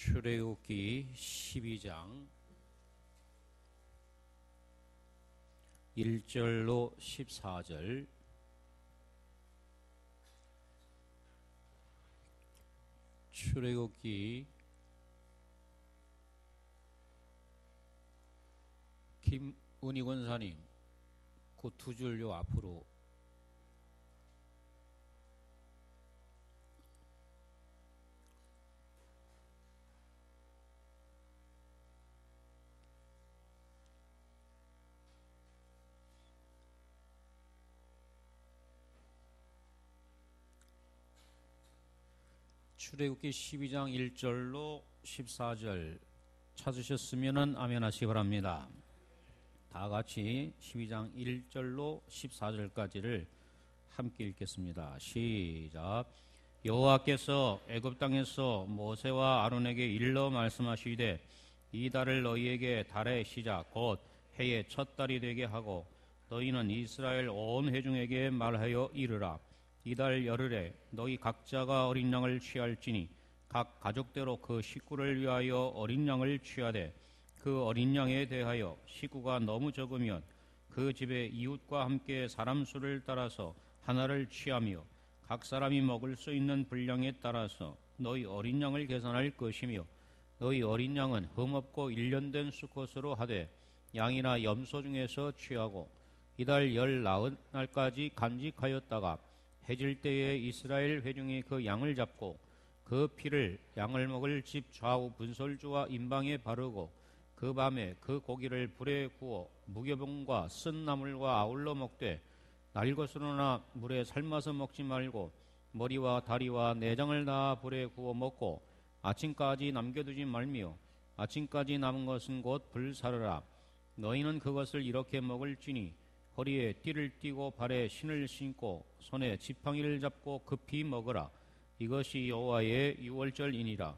출애굽기 12장 1절로 14절. 출애굽기 김은희 권사님, 그 두 줄 요 앞으로. 출애굽기 12장 1절로 14절 찾으셨으면 아멘 하시기 바랍니다. 다 같이 12장 1절로 14절까지를 함께 읽겠습니다. 시작. 여호와께서 애굽 땅에서 모세와 아론에게 일러 말씀하시되 이 달을 너희에게 달의 시작 곧 해의 첫 달이 되게 하고 너희는 이스라엘 온 회중에게 말하여 이르라. 이달 열흘에 너희 각자가 어린 양을 취할지니 각 가족대로 그 식구를 위하여 어린 양을 취하되 그 어린 양에 대하여 식구가 너무 적으면 그 집의 이웃과 함께 사람 수를 따라서 하나를 취하며 각 사람이 먹을 수 있는 분량에 따라서 너희 어린 양을 계산할 것이며 너희 어린 양은 흠없고 1년 된 수컷으로 하되 양이나 염소 중에서 취하고 이달 19날까지 간직하였다가 해질 때에 이스라엘 회중이 그 양을 잡고 그 피를 양을 먹을 집 좌우 분솔주와 임방에 바르고 그 밤에 그 고기를 불에 구워 무교병과 쓴 나물과 아울러 먹되 날것으로나 물에 삶아서 먹지 말고 머리와 다리와 내장을 다 불에 구워 먹고 아침까지 남겨두지 말며 아침까지 남은 것은 곧 불사르라. 너희는 그것을 이렇게 먹을지니 허리에 띠를 띠고 발에 신을 신고 손에 지팡이를 잡고 급히 먹으라. 이것이 여호와의 유월절이니라.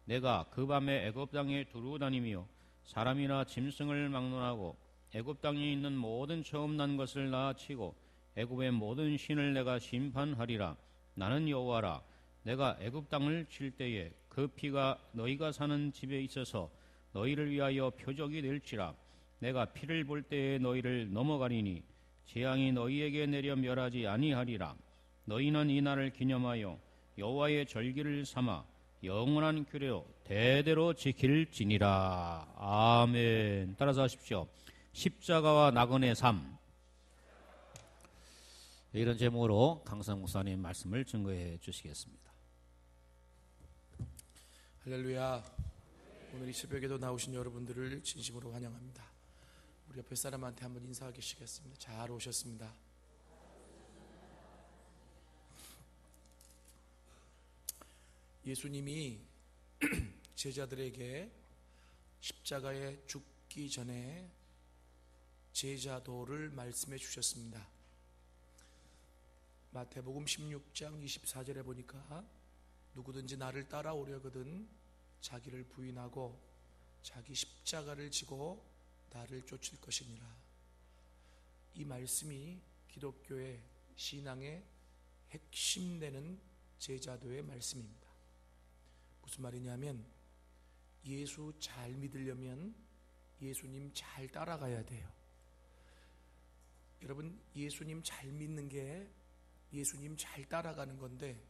내가 그 밤에 애굽 땅에 두루 다니며 사람이나 짐승을 막론하고 애굽 땅에 있는 모든 처음 난 것을 낳아치고 애굽의 모든 신을 내가 심판하리라. 나는 여호와라. 내가 애굽 땅을 칠 때에 그 피가 너희가 사는 집에 있어서 너희를 위하여 표적이 될지라. 내가 피를 볼 때에 너희를 넘어가리니 재앙이 너희에게 내려 멸하지 아니하리라. 너희는 이 날을 기념하여 여호와의 절기를 삼아 영원한 규례로 대대로 지킬지니라. 아멘. 따라서 하십시오. 십자가와 낙원의 삶. 이런 제목으로 강성 목사님 말씀을 증거해 주시겠습니다. 할렐루야. 오늘 이 새벽에도 나오신 여러분들을 진심으로 환영합니다. 우리 옆에 사람한테 한번 인사하시겠습니다. 잘 오셨습니다. 예수님이 제자들에게 십자가에 죽기 전에 제자도를 말씀해 주셨습니다. 마태복음 16장 24절에 보니까 누구든지 나를 따라오려거든 자기를 부인하고 자기 십자가를 지고 나를 쫓을 것이니라. 이 말씀이 기독교의 신앙의 핵심되는 제자도의 말씀입니다. 무슨 말이냐면 예수 잘 믿으려면 예수님 잘 따라가야 돼요. 여러분, 예수님 잘 믿는 게 예수님 잘 따라가는 건데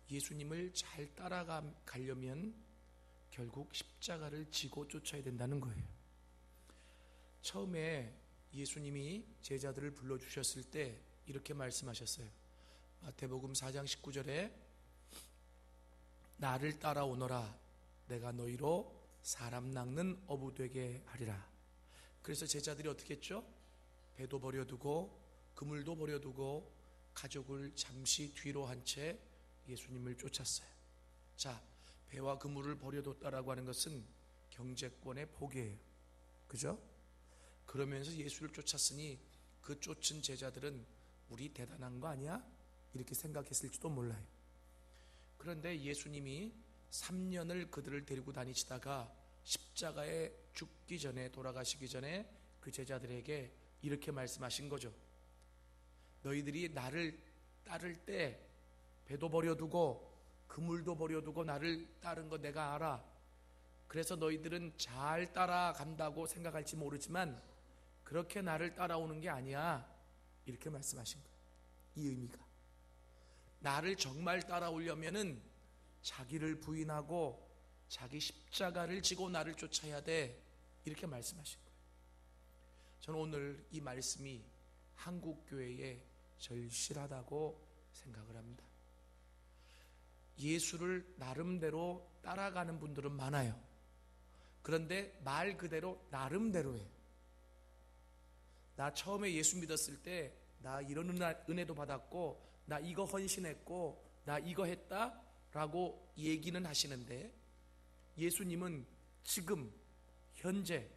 예수님을 잘 따라가려면 결국 십자가를 지고 쫓아야 된다는 거예요. 처음에 예수님이 제자들을 불러주셨을 때 이렇게 말씀하셨어요. 마태복음 4장 19절에 나를 따라오너라. 내가 너희로 사람 낚는 어부 되게 하리라. 그래서 제자들이 어떻게 했죠? 배도 버려두고 그물도 버려두고 가족을 잠시 뒤로 한 채 예수님을 쫓았어요. 자, 배와 그물을 버려뒀다라고 하는 것은 경제권의 포기예요. 그죠? 그러면서 예수를 쫓았으니 그 쫓은 제자들은 우리 대단한 거 아니야? 이렇게 생각했을지도 몰라요. 그런데 예수님이 3년을 그들을 데리고 다니시다가 십자가에 죽기 전에, 돌아가시기 전에 그 제자들에게 이렇게 말씀하신 거죠. 너희들이 나를 따를 때 배도 버려두고 그물도 버려두고 나를 따른 거 내가 알아. 그래서 너희들은 잘 따라간다고 생각할지 모르지만 그렇게 나를 따라오는 게 아니야. 이렇게 말씀하신 거예요. 이 의미가. 나를 정말 따라오려면은 자기를 부인하고 자기 십자가를 지고 나를 쫓아야 돼. 이렇게 말씀하신 거예요. 저는 오늘 이 말씀이 한국 교회에 절실하다고 생각을 합니다. 예수를 나름대로 따라가는 분들은 많아요. 그런데 말 그대로 나름대로예요. 나 처음에 예수 믿었을 때 나 이런 은혜도 받았고 나 이거 헌신했고 나 이거 했다 라고 얘기는 하시는데 예수님은 지금 현재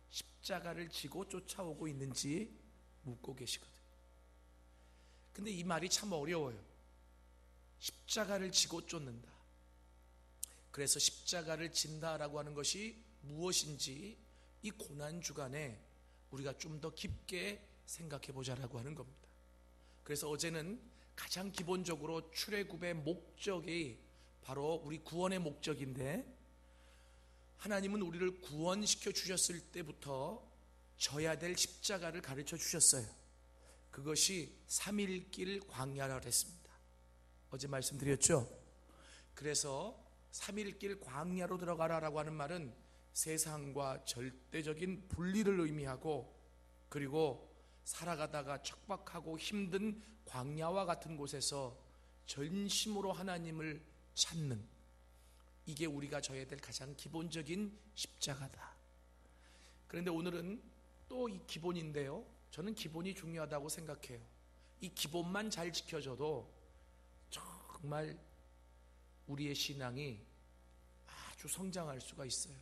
십자가를 지고 쫓아오고 있는지 묻고 계시거든요. 근데 이 말이 참 어려워요. 십자가를 지고 쫓는다. 그래서 십자가를 진다라고 하는 것이 무엇인지 이 고난주간에 우리가 좀 더 깊게 생각해 보자라고 하는 겁니다. 그래서 어제는 가장 기본적으로 출애굽의 목적이 바로 우리 구원의 목적인데 하나님은 우리를 구원시켜 주셨을 때부터 져야 될 십자가를 가르쳐 주셨어요. 그것이 3일길 광야라 그랬습니다. 어제 말씀드렸죠. 그래서 3일길 광야로 들어가라라고 하는 말은 세상과 절대적인 분리를 의미하고 그리고 살아가다가 척박하고 힘든 광야와 같은 곳에서 전심으로 하나님을 찾는 이게 우리가 져야 될 가장 기본적인 십자가다. 그런데 오늘은 또 이 기본인데요. 저는 기본이 중요하다고 생각해요. 이 기본만 잘 지켜져도 정말 우리의 신앙이 아주 성장할 수가 있어요.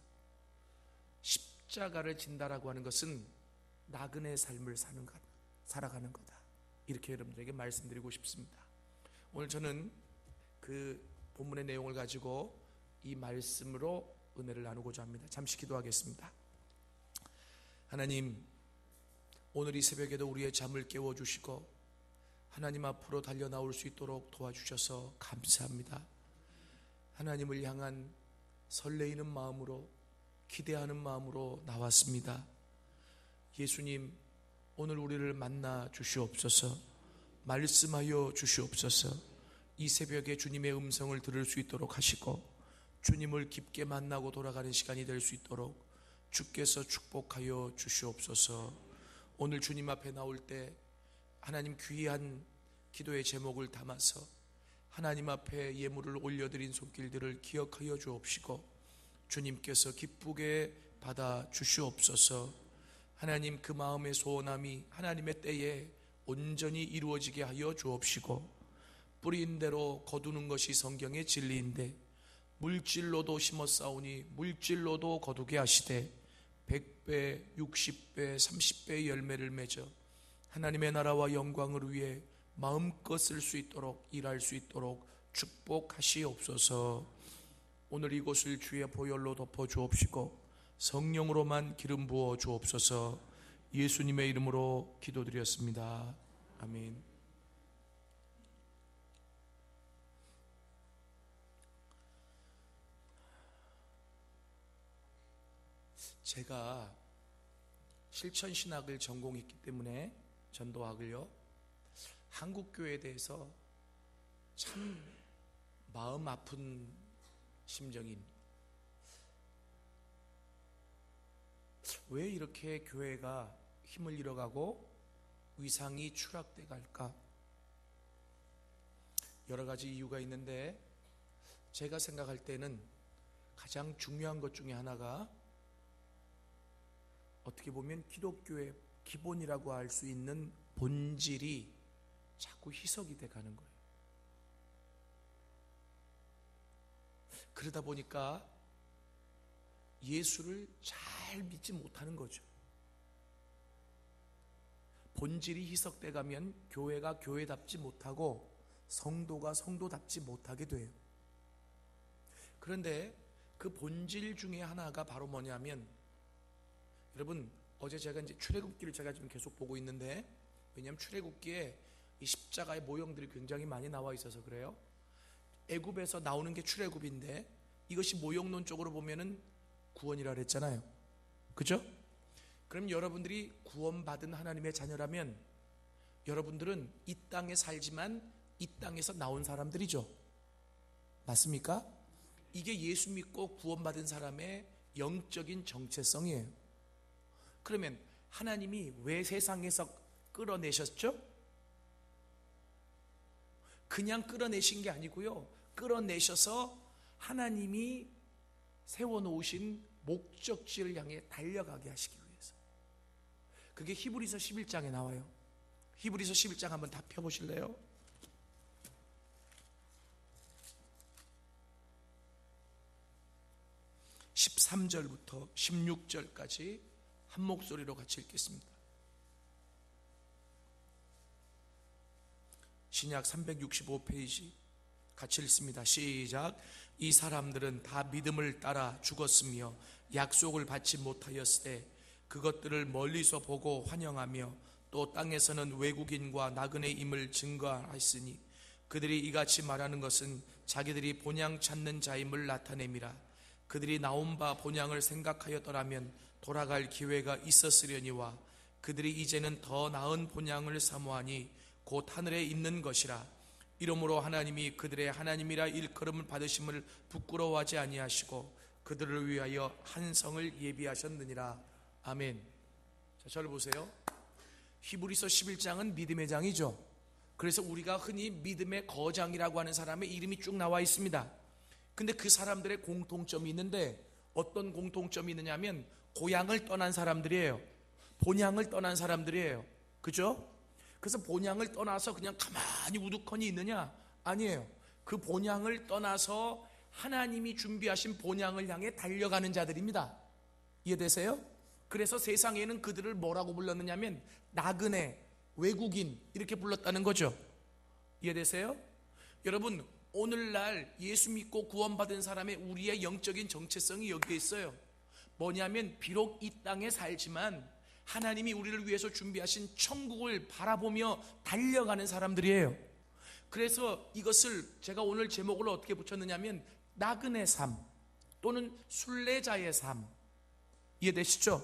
십자가를 진다라고 하는 것은 나그네 삶을 살아가는 거다. 이렇게 여러분들에게 말씀드리고 싶습니다. 오늘 저는 그 본문의 내용을 가지고 이 말씀으로 은혜를 나누고자 합니다. 잠시 기도하겠습니다. 하나님, 오늘 이 새벽에도 우리의 잠을 깨워주시고 하나님 앞으로 달려나올 수 있도록 도와주셔서 감사합니다. 하나님을 향한 설레이는 마음으로 기대하는 마음으로 나왔습니다. 예수님, 오늘 우리를 만나 주시옵소서. 말씀하여 주시옵소서. 이 새벽에 주님의 음성을 들을 수 있도록 하시고 주님을 깊게 만나고 돌아가는 시간이 될 수 있도록 주께서 축복하여 주시옵소서. 오늘 주님 앞에 나올 때 하나님 귀한 기도의 제목을 담아서 하나님 앞에 예물을 올려드린 손길들을 기억하여 주옵시고 주님께서 기쁘게 받아 주시옵소서. 하나님, 그 마음의 소원함이 하나님의 때에 온전히 이루어지게 하여 주옵시고 뿌린 대로 거두는 것이 성경의 진리인데 물질로도 심었사오니 물질로도 거두게 하시되 100배, 60배, 30배의 열매를 맺어 하나님의 나라와 영광을 위해 마음껏 쓸 수 있도록 일할 수 있도록 축복하시옵소서. 오늘 이곳을 주의 보혈로 덮어 주옵시고 성령으로만 기름 부어 주옵소서. 예수님의 이름으로 기도드렸습니다. 아멘. 제가 실천신학을 전공했기 때문에 전도학을요, 한국교회에 대해서 참 마음 아픈 심정입니다. 왜 이렇게 교회가 힘을 잃어가고 위상이 추락돼 갈까? 여러 가지 이유가 있는데 제가 생각할 때는 가장 중요한 것 중에 하나가 어떻게 보면 기독교의 기본이라고 할 수 있는 본질이 자꾸 희석이 돼 가는 거예요. 그러다 보니까 예수를 잘 믿지 못하는 거죠. 본질이 희석돼 가면 교회가 교회답지 못하고 성도가 성도답지 못하게 돼요. 그런데 그 본질 중에 하나가 바로 뭐냐면, 여러분, 어제 제가 이제 출애굽기를 제가 지금 계속 보고 있는데, 왜냐하면 출애굽기에 이 십자가의 모형들이 굉장히 많이 나와 있어서 그래요. 애굽에서 나오는 게 출애굽인데 이것이 모형론적으로 보면은 구원이라 그랬잖아요. 그죠? 그럼 여러분들이 구원받은 하나님의 자녀라면 여러분들은 이 땅에 살지만 이 땅에서 나온 사람들이죠. 맞습니까? 이게 예수 믿고 구원받은 사람의 영적인 정체성이에요. 그러면 하나님이 왜 세상에서 끌어내셨죠? 그냥 끌어내신 게 아니고요, 끌어내셔서 하나님이 세워놓으신 목적지를 향해 달려가게 하시기 위해서. 그게 히브리서 11장에 나와요. 히브리서 11장 한번 다 펴보실래요? 13절부터 16절까지 한 목소리로 같이 읽겠습니다. 신약 365페이지 같이 읽습니다. 시작. 이 사람들은 다 믿음을 따라 죽었으며 약속을 받지 못하였으되 그것들을 멀리서 보고 환영하며 또 땅에서는 외국인과 나그네임을 증거하였으니 그들이 이같이 말하는 것은 자기들이 본향 찾는 자임을 나타냄이라. 그들이 나온 바 본향을 생각하였더라면 돌아갈 기회가 있었으려니와 그들이 이제는 더 나은 본향을 사모하니 곧 하늘에 있는 것이라. 이러므로 하나님이 그들의 하나님이라 일컬음을 받으심을 부끄러워하지 아니하시고 그들을 위하여 한 성을 예비하셨느니라. 아멘. 자, 저를 보세요. 히브리서 11장은 믿음의 장이죠. 그래서 우리가 흔히 믿음의 거장이라고 하는 사람의 이름이 쭉 나와 있습니다. 근데 그 사람들의 공통점이 있는데 어떤 공통점이 있느냐면 고향을 떠난 사람들이에요. 본향을 떠난 사람들이에요. 그죠? 그래서 본향을 떠나서 그냥 가만히 우두커니 있느냐? 아니에요. 그 본향을 떠나서 하나님이 준비하신 본향을 향해 달려가는 자들입니다. 이해되세요? 그래서 세상에는 그들을 뭐라고 불렀느냐면 나그네, 외국인 이렇게 불렀다는 거죠. 이해되세요? 여러분, 오늘날 예수 믿고 구원받은 사람의 우리의 영적인 정체성이 여기에 있어요. 뭐냐면 비록 이 땅에 살지만 하나님이 우리를 위해서 준비하신 천국을 바라보며 달려가는 사람들이에요. 그래서 이것을 제가 오늘 제목을 어떻게 붙였느냐면 나그네 삶 또는 순례자의 삶. 이해되시죠?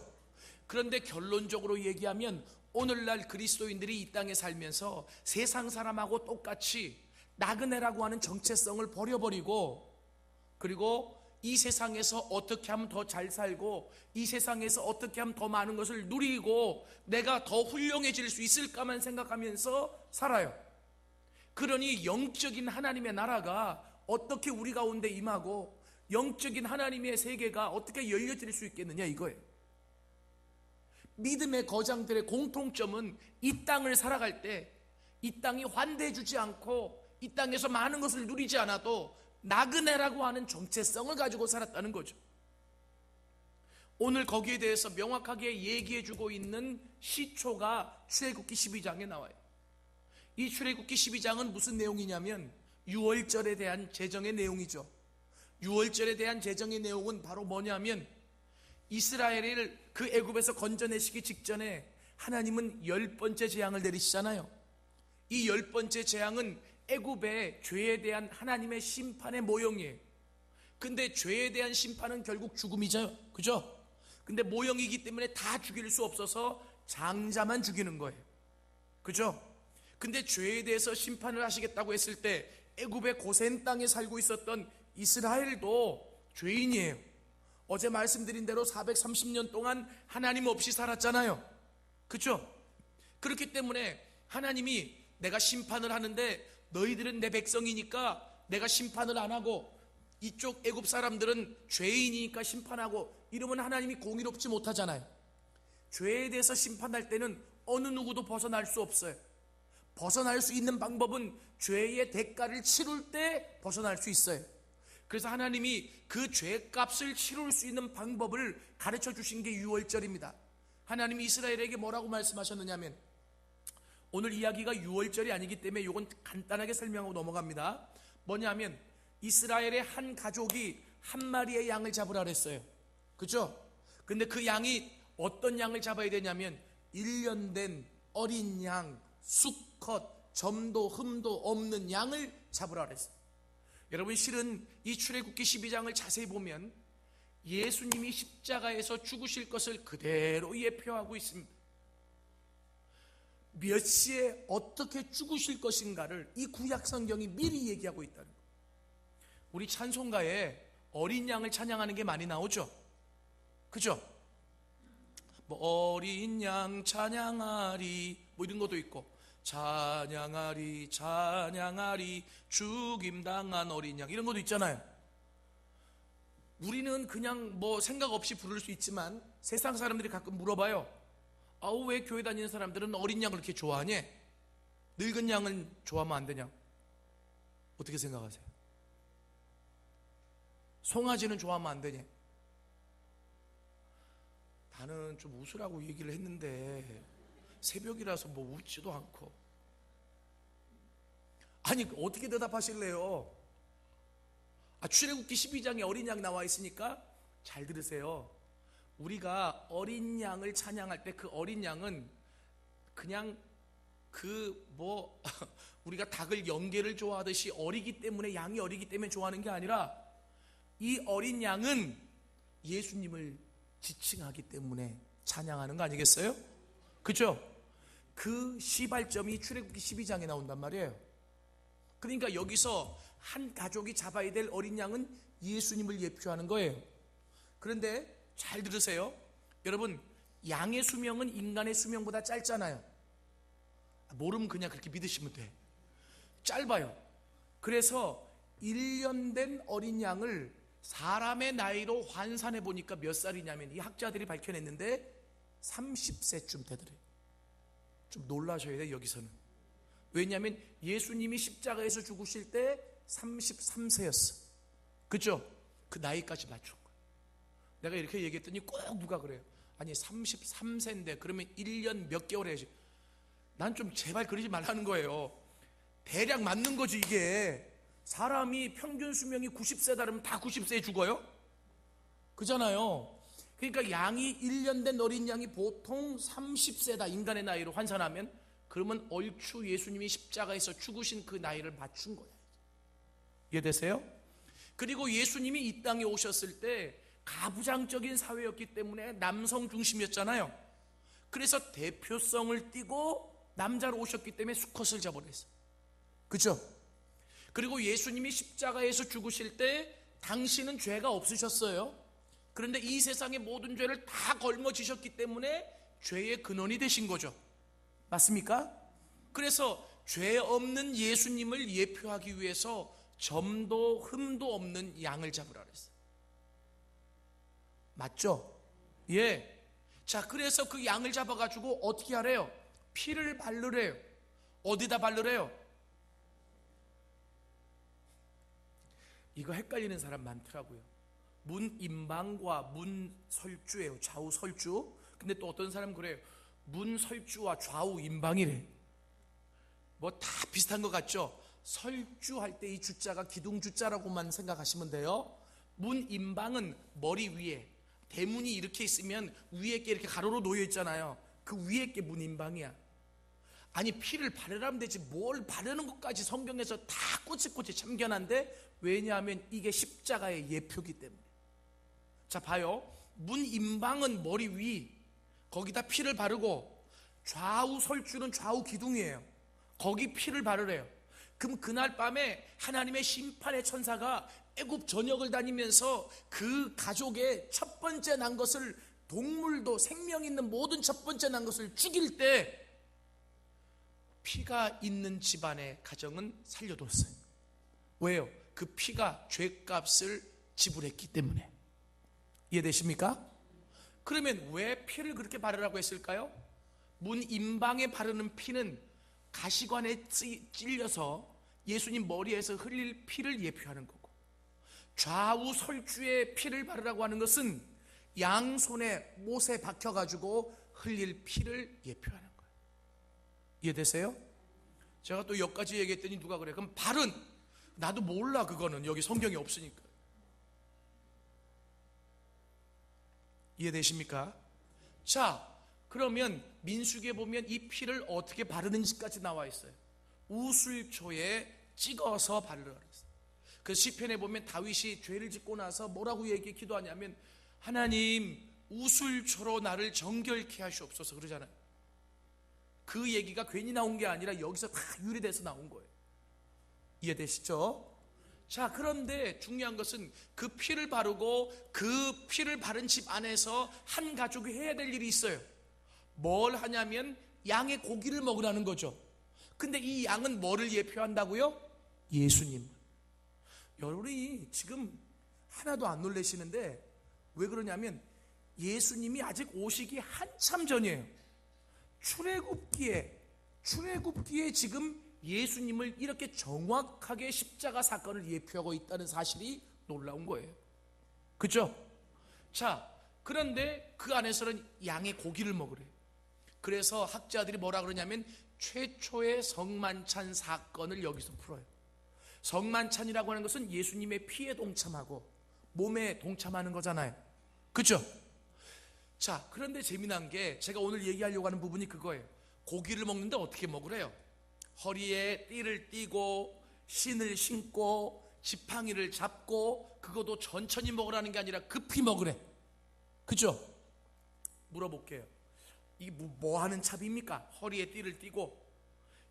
그런데 결론적으로 얘기하면 오늘날 그리스도인들이 이 땅에 살면서 세상 사람하고 똑같이 나그네라고 하는 정체성을 버려버리고, 그리고 이 세상에서 어떻게 하면 더 잘 살고 이 세상에서 어떻게 하면 더 많은 것을 누리고 내가 더 훌륭해질 수 있을까만 생각하면서 살아요. 그러니 영적인 하나님의 나라가 어떻게 우리 가운데 임하고 영적인 하나님의 세계가 어떻게 열려질 수 있겠느냐 이거예요. 믿음의 거장들의 공통점은 이 땅을 살아갈 때 이 땅이 환대해 주지 않고 이 땅에서 많은 것을 누리지 않아도 나그네라고 하는 정체성을 가지고 살았다는 거죠. 오늘 거기에 대해서 명확하게 얘기해주고 있는 시초가 출애굽기 12장에 나와요. 이 출애굽기 12장은 무슨 내용이냐면 유월절에 대한 제정의 내용이죠. 유월절에 대한 제정의 내용은 바로 뭐냐면 이스라엘을 그 애굽에서 건져내시기 직전에 하나님은 10번째 재앙을 내리시잖아요. 이 10번째 재앙은 애굽의 죄에 대한 하나님의 심판의 모형이에요. 근데 죄에 대한 심판은 결국 죽음이죠. 그죠? 근데 모형이기 때문에 다 죽일 수 없어서 장자만 죽이는 거예요. 그죠? 근데 죄에 대해서 심판을 하시겠다고 했을 때 애굽의 고센 땅에 살고 있었던 이스라엘도 죄인이에요. 어제 말씀드린 대로 430년 동안 하나님 없이 살았잖아요. 그죠? 그렇기 때문에 하나님이 내가 심판을 하는데 너희들은 내 백성이니까 내가 심판을 안 하고 이쪽 애굽 사람들은 죄인이니까 심판하고 이러면 하나님이 공의롭지 못하잖아요. 죄에 대해서 심판할 때는 어느 누구도 벗어날 수 없어요. 벗어날 수 있는 방법은 죄의 대가를 치룰 때 벗어날 수 있어요. 그래서 하나님이 그 죄값을 치룰 수 있는 방법을 가르쳐 주신 게 유월절입니다. 하나님이 이스라엘에게 뭐라고 말씀하셨느냐면, 오늘 이야기가 유월절이 아니기 때문에 이건 간단하게 설명하고 넘어갑니다. 뭐냐면 이스라엘의 한 가족이 한 마리의 양을 잡으라 그랬어요. 그죠? 근데 그 양이 어떤 양을 잡아야 되냐면 1년 된 어린 양, 수컷, 점도 흠도 없는 양을 잡으라 그랬어요. 여러분, 실은 이 출애굽기 12장을 자세히 보면 예수님이 십자가에서 죽으실 것을 그대로 예표하고 있습니다. 몇 시에 어떻게 죽으실 것인가를 이 구약 성경이 미리 얘기하고 있다는 거예요. 우리 찬송가에 어린 양을 찬양하는 게 많이 나오죠. 그죠? 뭐 어린 양 찬양하리 뭐 이런 것도 있고, 찬양하리 찬양하리 죽임당한 어린 양 이런 것도 있잖아요. 우리는 그냥 뭐 생각 없이 부를 수 있지만 세상 사람들이 가끔 물어봐요. 아우, 왜 교회 다니는 사람들은 어린 양을 그렇게 좋아하니? 늙은 양은 좋아하면 안 되냐? 어떻게 생각하세요? 송아지는 좋아하면 안 되냐? 나는 좀 웃으라고 얘기를 했는데 새벽이라서 뭐 웃지도 않고. 아니, 어떻게 대답하실래요? 출애굽기 12장에 어린 양 나와 있으니까 잘 들으세요. 우리가 어린 양을 찬양할 때 그 어린 양은 그냥 우리가 닭을 영계를 좋아하듯이 어리기 때문에, 양이 어리기 때문에 좋아하는 게 아니라 이 어린 양은 예수님을 지칭하기 때문에 찬양하는 거 아니겠어요? 그죠? 그 시발점이 출애굽기 12장에 나온단 말이에요. 그러니까 여기서 한 가족이 잡아야 될 어린 양은 예수님을 예표하는 거예요. 그런데 잘 들으세요. 여러분, 양의 수명은 인간의 수명보다 짧잖아요. 모르면 그냥 그렇게 믿으시면 돼. 짧아요. 그래서 1년 된 어린 양을 사람의 나이로 환산해 보니까 몇 살이냐면, 이 학자들이 밝혀냈는데 30세쯤 되더래요. 좀 놀라셔야 돼요, 여기서는. 왜냐하면 예수님이 십자가에서 죽으실 때 33세였어. 그죠? 그 나이까지 맞춘 거예요. 내가 이렇게 얘기했더니 꼭 누가 그래요. 아니, 33세인데 그러면 1년 몇 개월 해야지. 난 좀 제발 그러지 말라는 거예요. 대략 맞는 거지 이게. 사람이 평균 수명이 90세다 그러면 다 90세에 죽어요? 그잖아요. 그러니까 양이 1년 된 어린 양이 보통 30세다, 인간의 나이로 환산하면. 그러면 얼추 예수님이 십자가에서 죽으신 그 나이를 맞춘 거예요. 이해되세요? 그리고 예수님이 이 땅에 오셨을 때 가부장적인 사회였기 때문에 남성 중심이었잖아요. 그래서 대표성을 띠고 남자로 오셨기 때문에 수컷을 잡아냈어요. 그죠? 그리고 예수님이 십자가에서 죽으실 때 당신은 죄가 없으셨어요. 그런데 이 세상의 모든 죄를 다 걸머지셨기 때문에 죄의 근원이 되신 거죠. 맞습니까? 그래서 죄 없는 예수님을 예표하기 위해서 점도 흠도 없는 양을 잡으라 그랬어요. 맞죠? 예. 자, 그래서 그 양을 잡아가지고 어떻게 하래요? 피를 바르래요. 어디다 바르래요? 이거 헷갈리는 사람 많더라고요. 문임방과 문설주예요. 좌우 설주. 근데 또 어떤 사람은 그래요. 문설주와 좌우 임방이래. 뭐 다 비슷한 것 같죠? 설주할 때 이 주자가 기둥주자라고만 생각하시면 돼요. 문임방은 머리 위에, 대문이 이렇게 있으면 위에 게 이렇게 가로로 놓여 있잖아요. 그 위에 게 문임방이야. 아니, 피를 바르라면 되지 뭘 바르는 것까지 성경에서 다 꼬치꼬치 참견한데, 왜냐하면 이게 십자가의 예표기 때문에. 자, 봐요. 문임방은 머리 위, 거기다 피를 바르고, 좌우 설주는 좌우 기둥이에요. 거기 피를 바르래요. 그럼 그날 밤에 하나님의 심판의 천사가 애굽 전역을 다니면서 그 가족의 첫 번째 난 것을, 동물도 생명 있는 모든 첫 번째 난 것을 죽일 때 피가 있는 집안의 가정은 살려뒀어요. 왜요? 그 피가 죄값을 지불했기 때문에. 이해되십니까? 그러면 왜 피를 그렇게 바르라고 했을까요? 문임방에 바르는 피는 가시관에 찔려서 예수님 머리에서 흘릴 피를 예표하는 거고, 좌우 설주에 피를 바르라고 하는 것은 양손에 못에 박혀가지고 흘릴 피를 예표하는 거예요. 이해되세요? 제가 또 여기까지 얘기했더니 누가 그래? 그럼 발은 나도 몰라, 그거는 여기 성경이 없으니까. 이해되십니까? 자, 그러면 민수기에 보면 이 피를 어떻게 바르는지까지 나와 있어요. 우슬초에 찍어서 바르라 그랬어요. 그 시편에 보면 다윗이 죄를 짓고 나서 뭐라고 기도하냐면, 하나님 우술초로 나를 정결케 하시옵소서 그러잖아요. 그 얘기가 괜히 나온 게 아니라 여기서 다 유래돼서 나온 거예요. 이해되시죠? 자, 그런데 중요한 것은 그 피를 바르고 그 피를 바른 집 안에서 한 가족이 해야 될 일이 있어요. 뭘 하냐면 양의 고기를 먹으라는 거죠. 근데 이 양은 뭐를 예표한다고요? 예수님. 여러분이 지금 하나도 안 놀라시는데 왜 그러냐면 예수님이 아직 오시기 한참 전이에요. 출애굽기에 지금 예수님을 이렇게 정확하게 십자가 사건을 예표하고 있다는 사실이 놀라운 거예요. 그죠? 자, 그런데 그 안에서는 양의 고기를 먹으래요. 그래서 학자들이 뭐라 그러냐면 최초의 성만찬 사건을 여기서 풀어요. 성만찬이라고 하는 것은 예수님의 피에 동참하고 몸에 동참하는 거잖아요. 그죠? 자, 그런데 재미난 게 제가 오늘 얘기하려고 하는 부분이 그거예요. 고기를 먹는데 어떻게 먹으래요? 허리에 띠를 띠고 신을 신고 지팡이를 잡고, 그것도 천천히 먹으라는 게 아니라 급히 먹으래. 그죠? 물어볼게요. 이게 뭐 하는 차비입니까? 허리에 띠를 띠고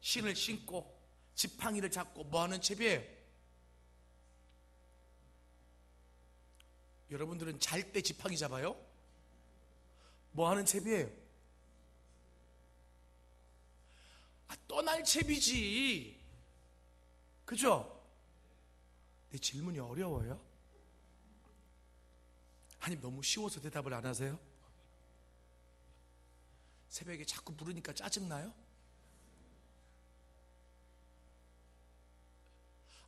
신을 신고 지팡이를 잡고 뭐 하는 채비예요? 여러분들은 잘 때 지팡이 잡아요? 뭐 하는 채비예요? 떠날 채비지. 그죠? 내 질문이 어려워요? 아니, 너무 쉬워서 대답을 안 하세요? 새벽에 자꾸 부르니까 짜증나요?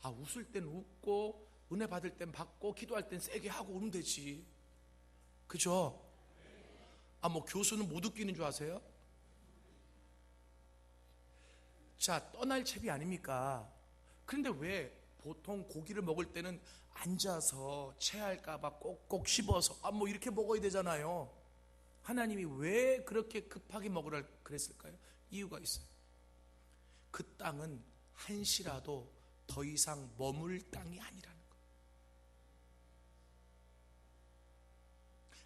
웃을 땐 웃고 은혜 받을 땐 받고 기도할 땐 세게 하고 오면 되지. 그죠? 뭐 교수는 못 웃기는 줄 아세요? 자, 떠날 채비 아닙니까? 그런데 왜 보통 고기를 먹을 때는 앉아서 체할까봐 꼭꼭 씹어서 뭐 이렇게 먹어야 되잖아요. 하나님이 왜 그렇게 급하게 먹으라 그랬을까요? 이유가 있어요. 그 땅은 한시라도 더 이상 머물 땅이 아니라는 거예요.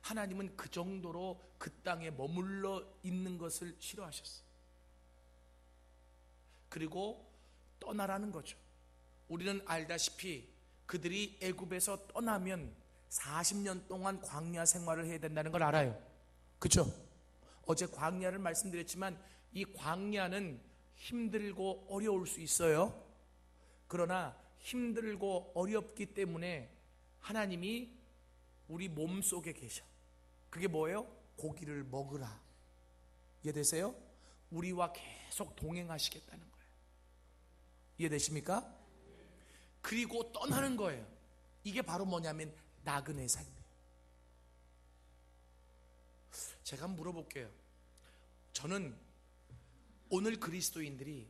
하나님은 그 정도로 그 땅에 머물러 있는 것을 싫어하셨어요. 그리고 떠나라는 거죠. 우리는 알다시피 그들이 애굽에서 떠나면 40년 동안 광야 생활을 해야 된다는 걸 알아요. 그렇죠? 어제 광야를 말씀드렸지만 이 광야는 힘들고 어려울 수 있어요. 그러나 힘들고 어렵기 때문에 하나님이 우리 몸속에 계셔. 그게 뭐예요? 고기를 먹으라. 이해되세요? 우리와 계속 동행하시겠다는 거예요. 이해되십니까? 그리고 떠나는 거예요. 이게 바로 뭐냐면 나그네 삶이에요. 제가 한번 물어볼게요. 저는 오늘 그리스도인들이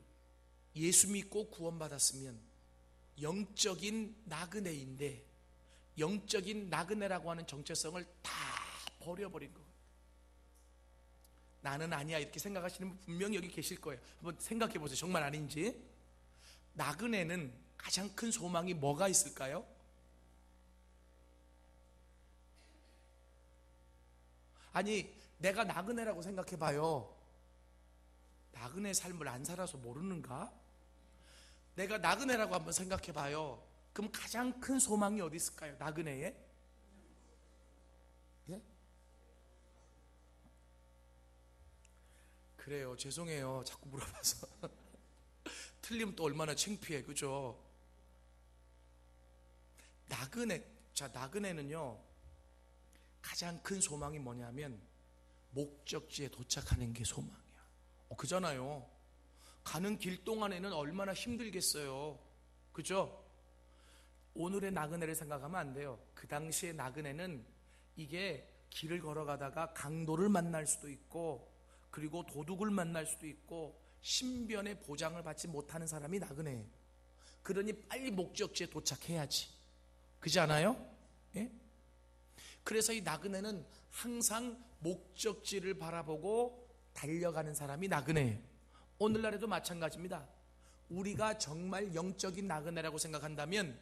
예수 믿고 구원받았으면 영적인 나그네인데, 영적인 나그네라고 하는 정체성을 다 버려버린 거예요. 나는 아니야 이렇게 생각하시는 분 분명히 여기 계실 거예요. 한번 생각해 보세요. 정말 아닌지. 나그네는 가장 큰 소망이 뭐가 있을까요? 아니, 내가 나그네라고 생각해 봐요. 나그네 삶을 안 살아서 모르는가? 내가 나그네라고 한번 생각해 봐요. 그럼 가장 큰 소망이 어디 있을까요? 나그네에? 예? 그래요. 죄송해요. 자꾸 물어봐서. 틀리면 또 얼마나 창피해. 그죠? 나그네는요, 가장 큰 소망이 뭐냐면 목적지에 도착하는 게 소망이야. 그잖아요. 가는 길 동안에는 얼마나 힘들겠어요. 그죠? 오늘의 나그네를 생각하면 안 돼요. 그 당시의 나그네는 이게 길을 걸어가다가 강도를 만날 수도 있고, 그리고 도둑을 만날 수도 있고, 신변의 보장을 받지 못하는 사람이 나그네예요. 그러니 빨리 목적지에 도착해야지. 그렇지 않아요? 예? 그래서 이 나그네는 항상 목적지를 바라보고 달려가는 사람이 나그네예요. 오늘날에도 마찬가지입니다. 우리가 정말 영적인 나그네라고 생각한다면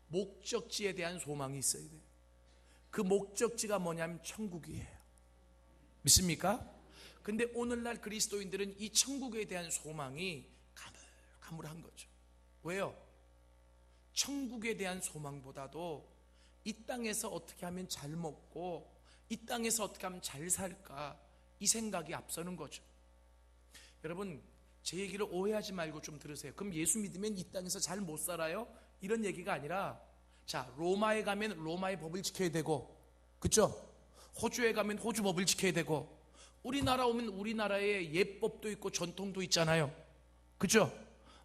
목적지에 대한 소망이 있어야 돼요. 그 목적지가 뭐냐면 천국이에요. 믿습니까? 근데 오늘날 그리스도인들은 이 천국에 대한 소망이 가물가물한 거죠. 왜요? 천국에 대한 소망보다도 이 땅에서 어떻게 하면 잘 먹고 이 땅에서 어떻게 하면 잘 살까, 이 생각이 앞서는 거죠. 여러분, 제 얘기를 오해하지 말고 좀 들으세요. 그럼 예수 믿으면 이 땅에서 잘 못 살아요? 이런 얘기가 아니라, 자, 로마에 가면 로마의 법을 지켜야 되고, 그쵸? 호주에 가면 호주 법을 지켜야 되고, 우리나라 오면 우리나라의 예법도 있고 전통도 있잖아요. 그쵸?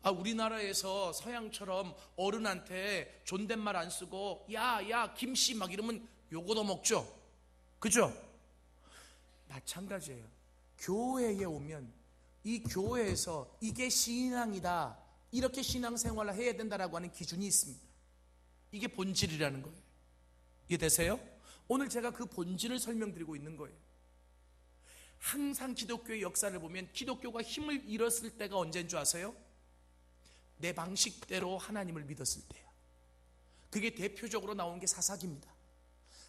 우리나라에서 서양처럼 어른한테 존댓말 안 쓰고 야 김씨 막 이러면 요거도 먹죠. 그죠? 마찬가지예요. 교회에 오면 이 교회에서 이게 신앙이다, 이렇게 신앙생활을 해야 된다라고 하는 기준이 있습니다. 이게 본질이라는 거예요. 이해되세요? 오늘 제가 그 본질을 설명드리고 있는 거예요. 항상 기독교의 역사를 보면 기독교가 힘을 잃었을 때가 언제인 줄 아세요? 내 방식대로 하나님을 믿었을 때야. 그게 대표적으로 나온 게 사사기입니다.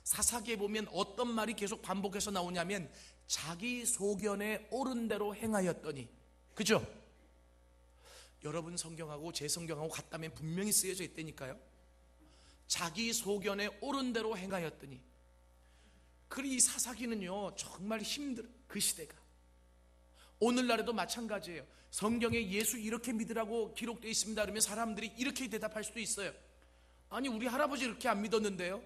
사사기에 보면 어떤 말이 계속 반복해서 나오냐면 자기 소견에 옳은 대로 행하였더니, 그죠? 여러분 성경하고 제 성경하고 같다면 분명히 쓰여져 있다니까요. 자기 소견에 옳은 대로 행하였더니. 그리 이 사사기는요 정말 힘들어. 그 시대가 오늘날에도 마찬가지예요. 성경에 예수 이렇게 믿으라고 기록되어 있습니다 그러면 사람들이 이렇게 대답할 수도 있어요. 아니, 우리 할아버지 이렇게 안 믿었는데요.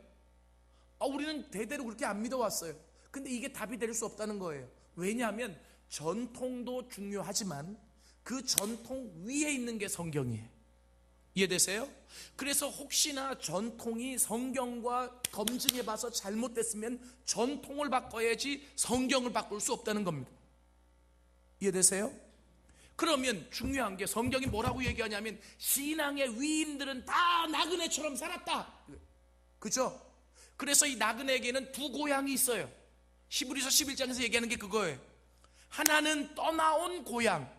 우리는 대대로 그렇게 안 믿어왔어요. 근데 이게 답이 될 수 없다는 거예요. 왜냐하면 전통도 중요하지만 그 전통 위에 있는 게 성경이에요. 이해되세요? 그래서 혹시나 전통이 성경과 검증해 봐서 잘못됐으면 전통을 바꿔야지 성경을 바꿀 수 없다는 겁니다. 이해되세요? 그러면 중요한 게 성경이 뭐라고 얘기하냐면 신앙의 위인들은 다 나그네처럼 살았다. 그죠? 그래서 이 나그네에게는 두 고향이 있어요. 히브리서 11장에서 얘기하는 게 그거예요. 하나는 떠나온 고향,